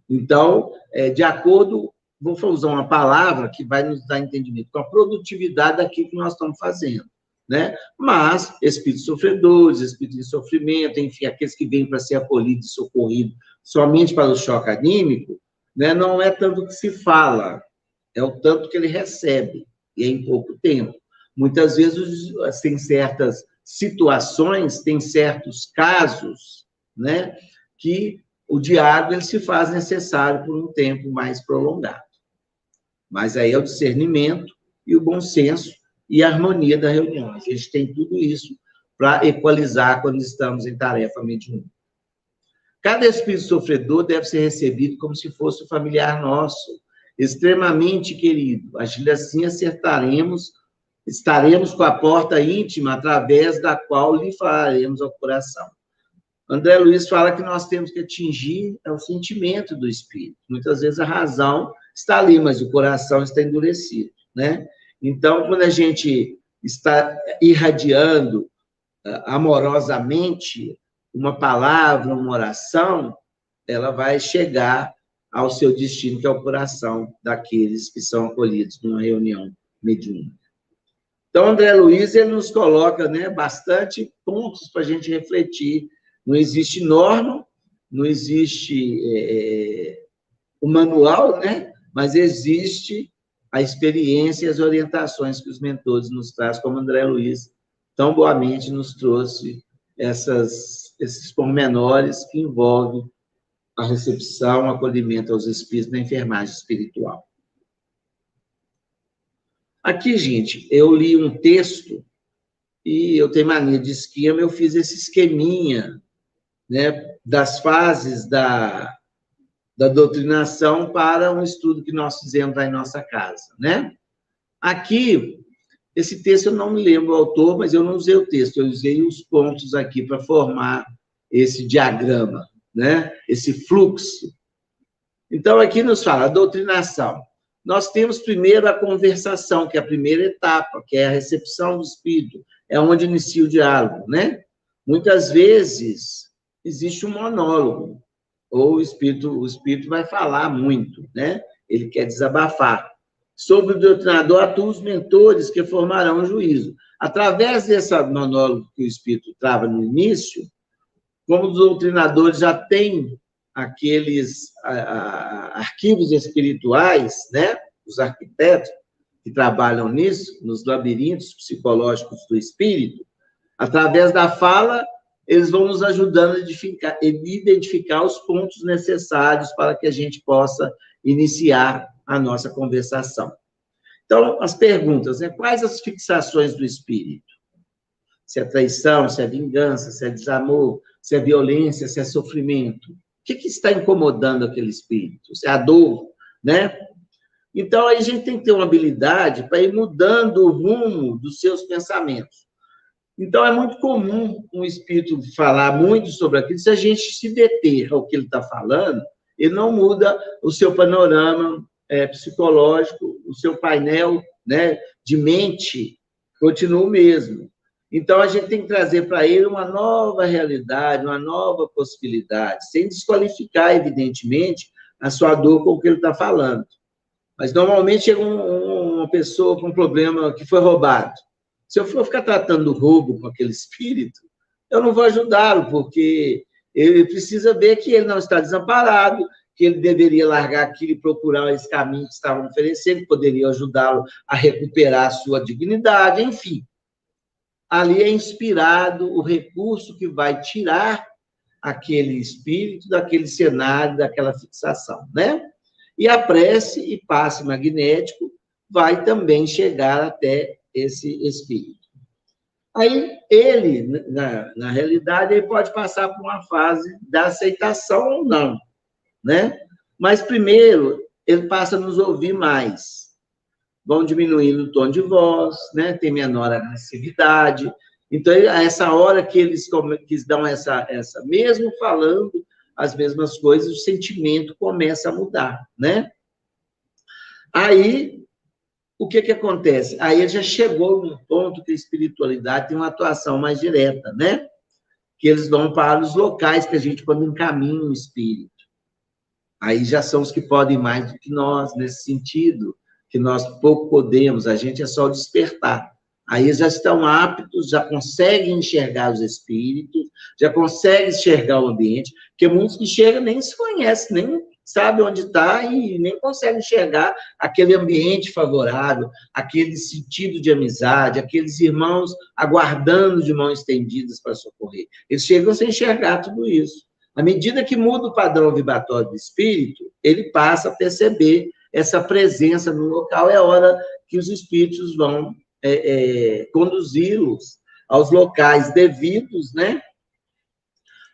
Então, de acordo, vou usar uma palavra que vai nos dar entendimento, com a produtividade daquilo que nós estamos fazendo, né? Mas espíritos sofredores, espíritos de sofrimento, enfim, aqueles que vêm para ser acolhidos e socorridos somente para o choque anímico, né? Não é tanto que se fala, é o tanto que ele recebe, e é em pouco tempo. Muitas vezes tem certas situações, tem certos casos, né, que o diálogo ele se faz necessário por um tempo mais prolongado. Mas aí é o discernimento e o bom senso e a harmonia da reunião. A gente tem tudo isso para equalizar quando estamos em tarefa mediúnica. Cada espírito sofredor deve ser recebido como se fosse um familiar nosso, extremamente querido. Assim estaremos com a porta íntima através da qual lhe falaremos ao coração. André Luiz fala que nós temos que atingir o sentimento do espírito. Muitas vezes a razão está ali, mas o coração está endurecido, né? Então, quando a gente está irradiando amorosamente uma palavra, uma oração, ela vai chegar ao seu destino, que é o coração daqueles que são acolhidos numa reunião mediúnica. Então, André Luiz, ele nos coloca, né, bastante pontos para a gente refletir. Não existe norma, não existe o manual, né, mas existe a experiência e as orientações que os mentores nos trazem, como André Luiz tão boamente nos trouxe esses pormenores que envolvem a recepção, o acolhimento aos espíritos na enfermagem espiritual. Aqui, gente, eu li um texto e eu tenho mania de esquema, eu fiz esse esqueminha, né, das fases da doutrinação para um estudo que nós fizemos lá em nossa casa, né? Aqui, esse texto eu não me lembro o autor, mas eu não usei o texto, eu usei os pontos aqui para formar esse diagrama, né? Esse fluxo. Então, aqui nos fala a doutrinação. Nós temos primeiro a conversação, que é a primeira etapa, que é a recepção do espírito, é onde inicia o diálogo, né? Muitas vezes existe um monólogo, ou o espírito vai falar muito, né? Ele quer desabafar. Sobre o doutrinador atuam os mentores que formarão o juízo. Através desse monólogo que o espírito trava no início, como os doutrinadores já têm aqueles arquivos espirituais, né? Os arquitetos que trabalham nisso, nos labirintos psicológicos do espírito, através da fala, eles vão nos ajudando a identificar os pontos necessários para que a gente possa iniciar a nossa conversação. Então, as perguntas, né? Quais as fixações do espírito? Se é traição, se é vingança, se é desamor, se é violência, se é sofrimento. O que está incomodando aquele espírito? Se é a dor, né? Então, aí a gente tem que ter uma habilidade para ir mudando o rumo dos seus pensamentos. Então, é muito comum um espírito falar muito sobre aquilo, se a gente se deter ao que ele está falando, ele não muda o seu panorama psicológico, o seu painel, né, de mente continua o mesmo. Então, a gente tem que trazer para ele uma nova realidade, uma nova possibilidade, sem desqualificar, evidentemente, a sua dor com o que ele está falando. Mas, normalmente, chega uma pessoa com um problema que foi roubado. Se eu for ficar tratando do roubo com aquele espírito, eu não vou ajudá-lo, porque ele precisa ver que ele não está desamparado, que ele deveria largar aquilo e procurar esse caminho que estavam oferecendo, que poderia ajudá-lo a recuperar a sua dignidade, enfim. Ali é inspirado o recurso que vai tirar aquele espírito daquele cenário, daquela fixação, né? E a prece e passe magnético vai também chegar até esse espírito. Aí, ele, na realidade, ele pode passar por uma fase da aceitação ou não, né? Mas, primeiro, ele passa a nos ouvir mais. Vão diminuindo o tom de voz, né? Tem menor agressividade. Então, a essa hora que eles dão essa, mesmo falando as mesmas coisas, o sentimento começa a mudar, né? Aí, o que acontece? Aí ele já chegou num ponto que a espiritualidade tem uma atuação mais direta, né? Que eles vão para os locais que a gente, quando encaminha o espírito. Aí já são os que podem mais do que nós, nesse sentido, que nós pouco podemos, a gente é só despertar. Aí eles já estão aptos, já conseguem enxergar os espíritos, já conseguem enxergar o ambiente, porque muitos que chegam nem se conhecem, nem sabem onde está e nem conseguem enxergar aquele ambiente favorável, aquele sentido de amizade, aqueles irmãos aguardando de mãos estendidas para socorrer. Eles chegam sem enxergar tudo isso. À medida que muda o padrão vibratório do espírito, ele passa a perceber essa presença no local, é a hora que os espíritos vão conduzi-los aos locais devidos, né?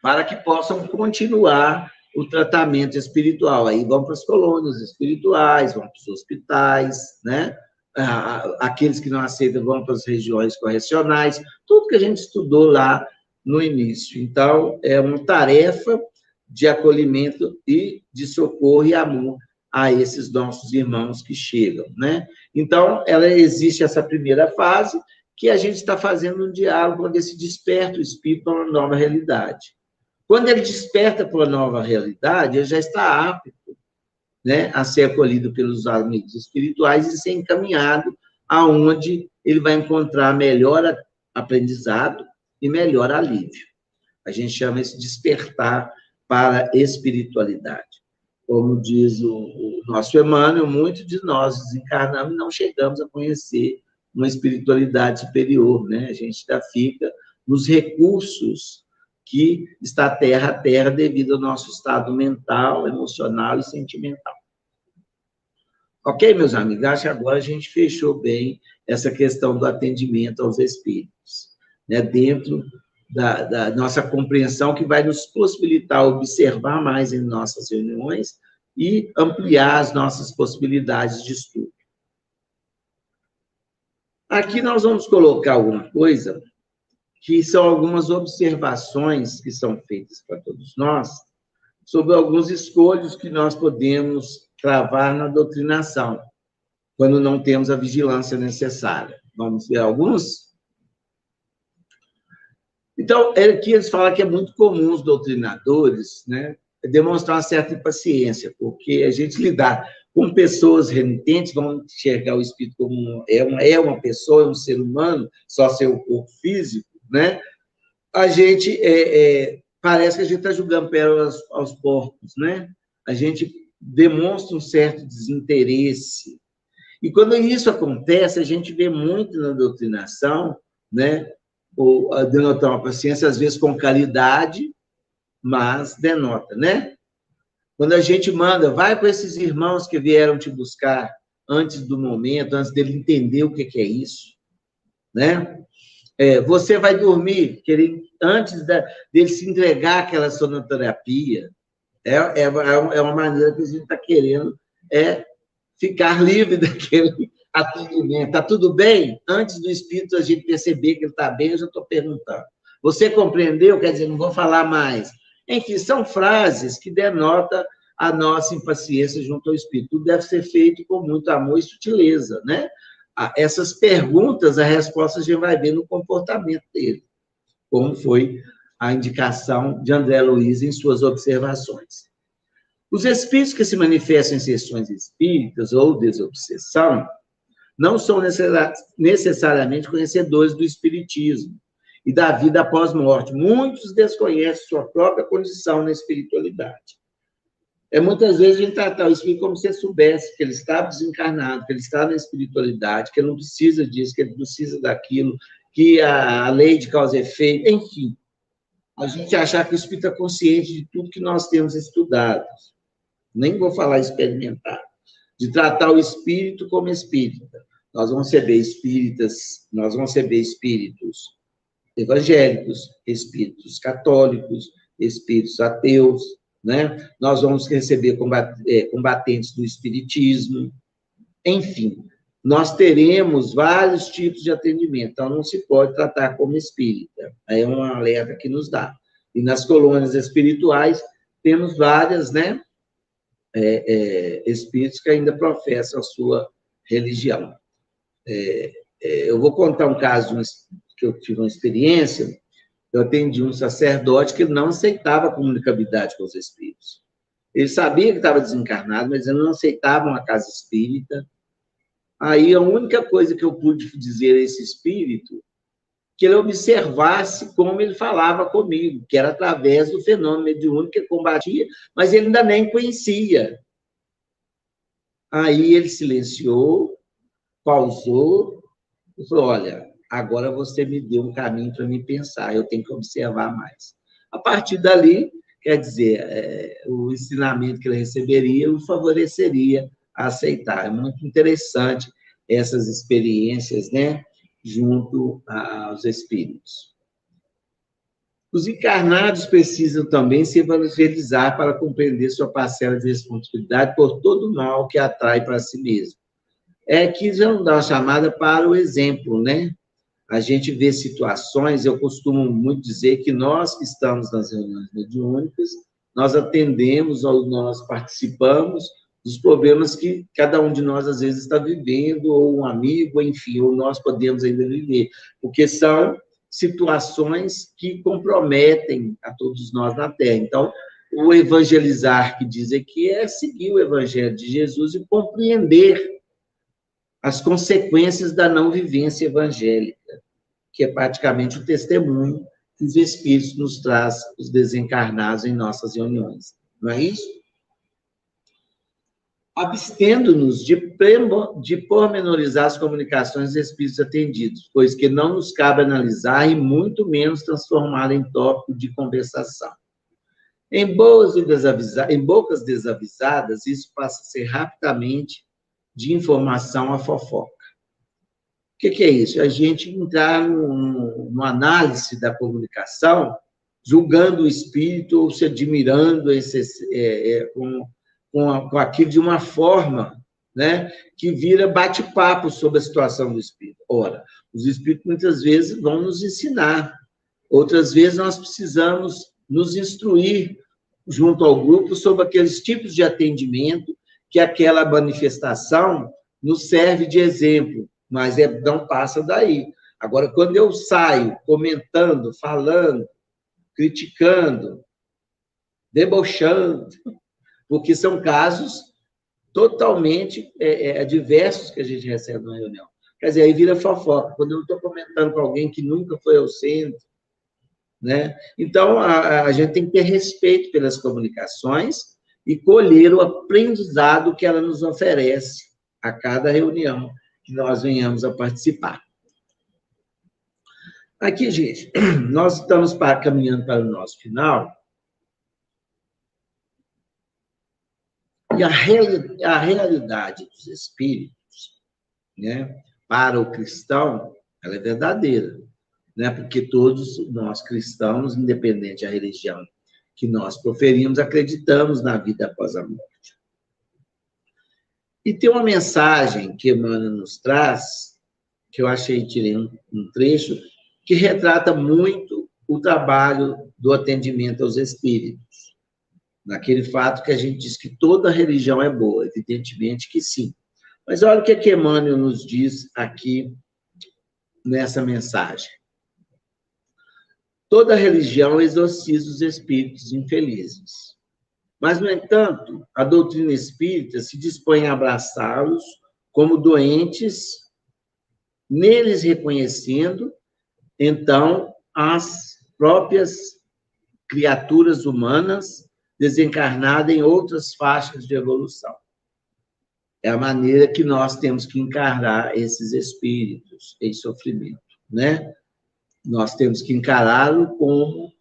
Para que possam continuar o tratamento espiritual. Aí vão para as colônias espirituais, vão para os hospitais, né? Aqueles que não aceitam vão para as regiões correcionais, tudo que a gente estudou lá no início. Então, é uma tarefa de acolhimento e de socorro e amor a esses nossos irmãos que chegam, né? Então, existe essa primeira fase, que a gente está fazendo um diálogo, onde se desperta o espírito para uma nova realidade. Quando ele desperta para uma nova realidade, ele já está apto, né, a ser acolhido pelos amigos espirituais e ser encaminhado aonde ele vai encontrar melhor aprendizado e melhor alívio. A gente chama isso de despertar para a espiritualidade. Como diz o nosso Emmanuel, muitos de nós desencarnamos e não chegamos a conhecer uma espiritualidade superior, né? A gente ainda fica nos recursos que está terra a terra devido ao nosso estado mental, emocional e sentimental. Ok, meus amigos? Acho que agora a gente fechou bem essa questão do atendimento aos espíritos, né? Dentro da nossa compreensão, que vai nos possibilitar observar mais em nossas reuniões e ampliar as nossas possibilidades de estudo. Aqui nós vamos colocar alguma coisa que são algumas observações que são feitas para todos nós sobre alguns escolhos que nós podemos travar na doutrinação, quando não temos a vigilância necessária. Vamos ver alguns? Então, aqui eles falam que é muito comum os doutrinadores, né, demonstrar uma certa impaciência, porque a gente lidar com pessoas renitentes, vão enxergar o espírito como uma pessoa, é um ser humano, só seu corpo físico, né? A gente, parece que a gente está julgando pérolas aos porcos, né? A gente demonstra um certo desinteresse. E quando isso acontece, a gente vê muito na doutrinação, né? Ou denotar uma paciência, às vezes com caridade, mas denota, né? Quando a gente manda, vai com esses irmãos que vieram te buscar antes do momento, antes dele entender o que é isso, né? Você vai dormir, antes dele se entregar àquela sonoterapia. É uma maneira que a gente está querendo ficar livre daquele atendimento. Está tudo bem? Antes do espírito a gente perceber que ele está bem, eu já estou perguntando. Você compreendeu? Quer dizer, não vou falar mais. Enfim, são frases que denotam a nossa impaciência junto ao espírito. Tudo deve ser feito com muito amor e sutileza, né? Essas perguntas, a resposta a gente vai ver no comportamento dele, como foi a indicação de André Luiz em suas observações. Os espíritos que se manifestam em sessões espíritas ou desobsessão não são necessariamente conhecedores do espiritismo e da vida após morte. Muitos desconhecem sua própria condição na espiritualidade. Muitas vezes a gente trata o espírito como se ele soubesse que ele está desencarnado, que ele está na espiritualidade, que ele não precisa disso, que ele precisa daquilo, que a lei de causa e efeito, enfim. A gente achar que o espírito é consciente de tudo que nós temos estudado. Nem vou falar experimentar. De tratar o espírito como espírita. Nós vamos receber espíritas, nós vamos receber espíritos evangélicos, espíritos católicos, espíritos ateus, né? Nós vamos receber combatentes do espiritismo, enfim. nós teremos vários tipos de atendimento, então não se pode tratar como espírita. Aí é um alerta que nos dá. E nas colônias espirituais, temos várias, né, espíritos que ainda professam a sua religião. Eu vou contar um caso que eu tive uma experiência. Eu atendi um sacerdote que não aceitava a comunicabilidade com os espíritos. Ele sabia que estava desencarnado, mas ele não aceitava uma casa espírita. Aí a única coisa que eu pude dizer a esse espírito, que ele observasse como ele falava comigo, que era através do fenômeno mediúnico que ele combatia, mas ele ainda nem conhecia. Aí ele silenciou, pausou, e falou, olha, agora você me deu um caminho para me pensar, eu tenho que observar mais. A partir dali, quer dizer, o ensinamento que ele receberia o favoreceria a aceitar. É muito interessante essas experiências, né, junto aos espíritos. Os encarnados precisam também se evangelizar para compreender sua parcela de responsabilidade por todo o mal que atrai para si mesmo. Aqui já não dá uma chamada para o exemplo, né? A gente vê situações, eu costumo muito dizer que nós que estamos nas reuniões mediúnicas, nós atendemos, ou nós participamos dos problemas que cada um de nós, às vezes, está vivendo, ou um amigo, enfim, ou nós podemos ainda viver, porque são situações que comprometem a todos nós na Terra. Então, o evangelizar, que diz aqui, é seguir o evangelho de Jesus e compreender as consequências da não vivência evangélica, que é praticamente o testemunho que os Espíritos nos traz, os desencarnados, em nossas reuniões. Não é isso? Abstendo-nos de pormenorizar as comunicações dos Espíritos atendidos, pois que não nos cabe analisar e muito menos transformar em tópico de conversação. Em bocas desavisadas, isso passa a ser rapidamente de informação a fofoca. O que é isso? A gente entrar numa análise da comunicação, julgando o espírito ou se admirando com aquilo de uma forma, né, que vira bate-papo sobre a situação do espírito. Ora, os espíritos muitas vezes vão nos ensinar, outras vezes nós precisamos nos instruir junto ao grupo sobre aqueles tipos de atendimento que aquela manifestação nos serve de exemplo, mas não passa daí. Agora, quando eu saio comentando, falando, criticando, debochando, porque são casos totalmente adversos que a gente recebe na reunião. Quer dizer, aí vira fofoca. Quando eu estou comentando com alguém que nunca foi ao centro, né? Então, a gente tem que ter respeito pelas comunicações e colher o aprendizado que ela nos oferece a cada reunião que nós venhamos a participar. Aqui, gente, nós estamos caminhando para o nosso final. E a realidade dos espíritos, né, para o cristão, ela é verdadeira, né, porque todos nós cristãos, independente da religião que nós proferimos, acreditamos na vida após a morte. E tem uma mensagem que Emmanuel nos traz, que eu tirei um trecho, que retrata muito o trabalho do atendimento aos espíritos. Naquele fato que a gente diz que toda religião é boa, evidentemente que sim. Mas olha o que Emmanuel nos diz aqui nessa mensagem. Toda religião exorciza os espíritos infelizes. Mas, no entanto, a doutrina espírita se dispõe a abraçá-los como doentes, neles reconhecendo, então, as próprias criaturas humanas desencarnadas em outras faixas de evolução. É a maneira que nós temos que encarar esses espíritos em sofrimento, né? Nós temos que encará-lo como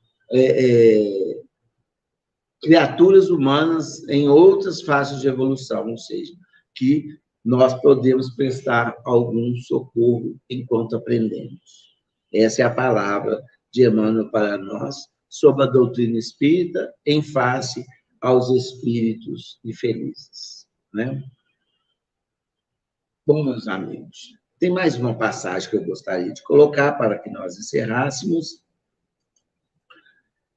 criaturas humanas em outras faixas de evolução, ou seja, que nós podemos prestar algum socorro enquanto aprendemos. Essa é a palavra de Emmanuel para nós, sobre a doutrina espírita, em face aos espíritos infelizes, né? Bom, meus amigos, tem mais uma passagem que eu gostaria de colocar para que nós encerrássemos.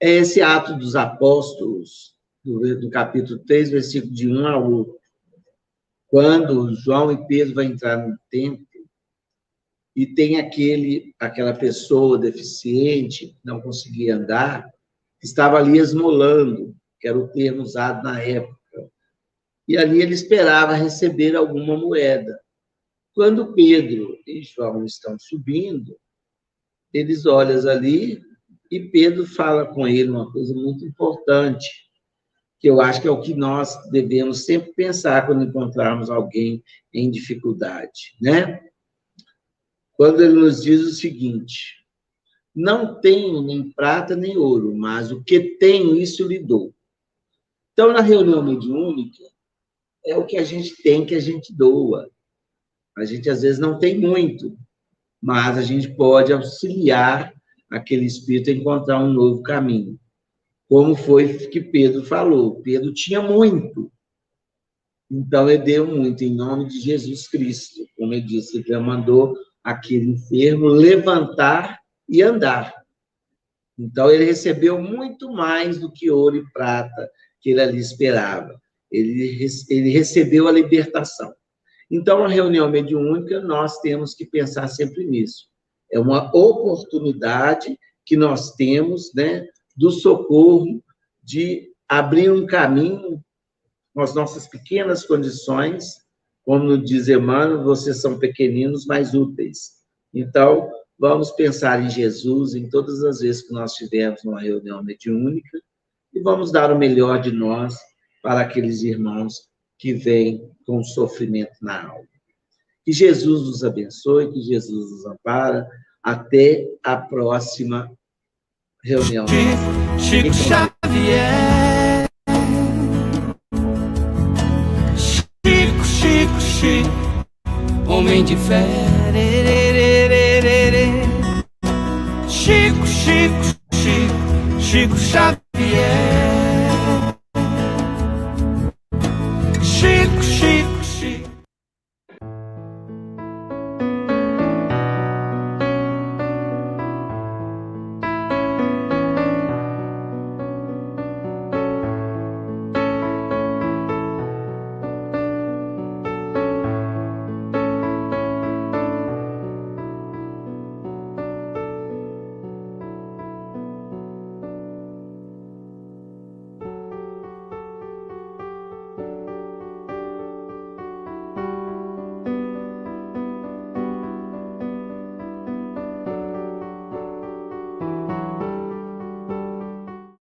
É esse Atos dos Apóstolos, do capítulo 3, versículo de 1 a 8. Quando João e Pedro vão entrar no templo, e tem aquela pessoa deficiente, que não conseguia andar, estava ali esmolando, que era o termo usado na época. E ali ele esperava receber alguma moeda. Quando Pedro e João estão subindo, eles olham ali e Pedro fala com ele uma coisa muito importante, que eu acho que é o que nós devemos sempre pensar quando encontrarmos alguém em dificuldade, né? Quando ele nos diz o seguinte: não tenho nem prata nem ouro, mas o que tenho, isso lhe dou. Então, na reunião mediúnica, é o que a gente tem que a gente doa. A gente, às vezes, não tem muito, mas a gente pode auxiliar aquele espírito a encontrar um novo caminho. Como foi que Pedro falou. Pedro tinha muito, então ele deu muito, em nome de Jesus Cristo. Como ele disse, ele mandou aquele enfermo levantar e andar. Então, ele recebeu muito mais do que ouro e prata que ele ali esperava. Ele recebeu a libertação. Então, a reunião mediúnica, nós temos que pensar sempre nisso. É uma oportunidade que nós temos, né, do socorro, de abrir um caminho com as nossas pequenas condições. Como diz Emmanuel, vocês são pequeninos, mas úteis. Então, vamos pensar em Jesus em todas as vezes que nós tivermos uma reunião mediúnica e vamos dar o melhor de nós para aqueles irmãos que vêm com sofrimento na alma. Que Jesus nos abençoe, que Jesus nos ampara. Até a próxima reunião. Chico Xavier. Chico, homem de fé. Chico Xavier.